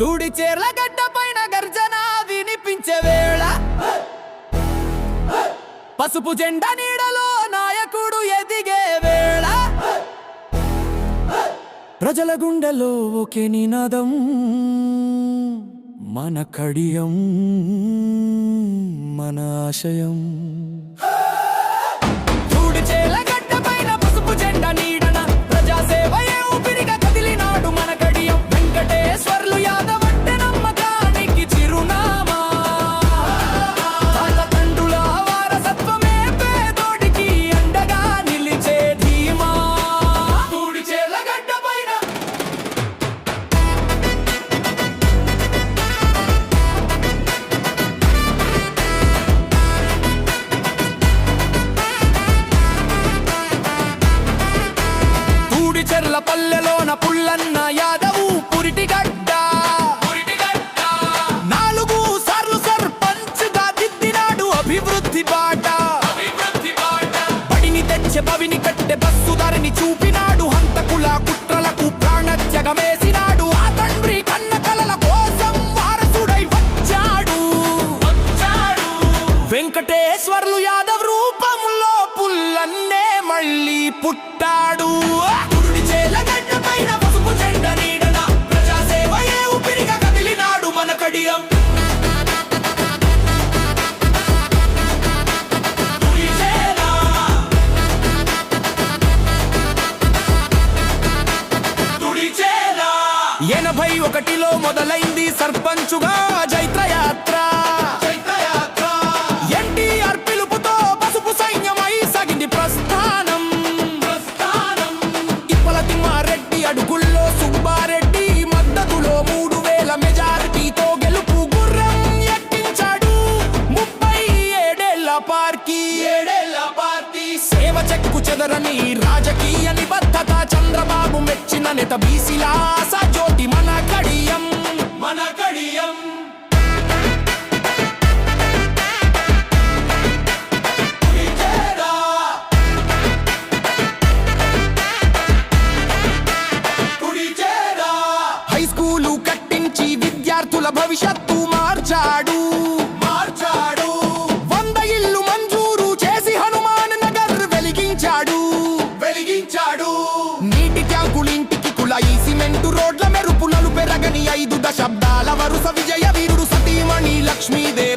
తూడి చేర్ల గడ్డ పైన గర్జన వినిపించే వేళ పసుపు జెండా నీడలో నాయకుడు ఎదిగే వేళ ప్రజల గుండెలో ఒకే నినాదం మన కడియం మన ఆశయం. తూడి చేర్ల గడ్డ పైన పసుపు జెండా నీడన ప్రజాసేవయే ఊపిరిగా కదిలినాడు మన కడియం. వెంకటేశ్వర్లు యాదవ్ అంటే నమ్మకానికి చిరునామా. తాత తండ్రుల వారసత్వమే పేదోడికి అండగా నిలిచే ధీమా. తూడి చేర్ల గడ్డ పైన చెర్ల పల్లెలోన పుల్లన్న యాదవు పురిటిగడ్డ 4 సార్లు సర్పంచ్గా దిద్దినాడు అభివృద్ధి బాట. బడిని తెచ్చే బవిని కట్టె బస్సు ధరని చూపినాడు. హంతకుల కుట్రలకు ప్రాణత్యగమేసినాడు. ఆ తండ్రి కన్న కలల కోసం వారసుడై వచ్చాడు. వెంకటేశ్వర్లు యాదవ్ రూపంలో పుల్లన్నే మళ్ళీ పుట్టాడు. ఎనభై 81లో మొదలైంది సర్పంచుగా జైత్రయాత్ర. ఎన్టీఆర్ పిలుపుతో పసుపు సైన్యమై సాగింది ప్రస్థానం. ఇప్పల తిమ్మారెడ్డి అడుగుల్లో సుబ్బారెడ్డి మద్దతులో 3000 మెజారిటీతో గెలుపు గుర్రం ఎక్కించాడు. 37 ఏళ్ల పార్టీ సేవ చెక్కు చెదరని రాజకీయ నిబద్ధత. చంద్రబాబు మెచ్చిన నేత బీసీల ఆశా జ్యోతి మన కడియం. హై స్కూలు కట్టించి విద్యార్థుల భవిష్యత్తు మార్చాడు. 100 ఇల్లు మంజూరు చేసి హనుమాన్ నగర్ వెలిగించాడు. నీటి ట్యాంకులింటికి కుళాయి సిమెంటు రోడ్ల మెరుపులను పెరగని 5 దశాబ్దాల వరుస విజయ వీరుడు సతీమణి లక్ష్మీదేవి.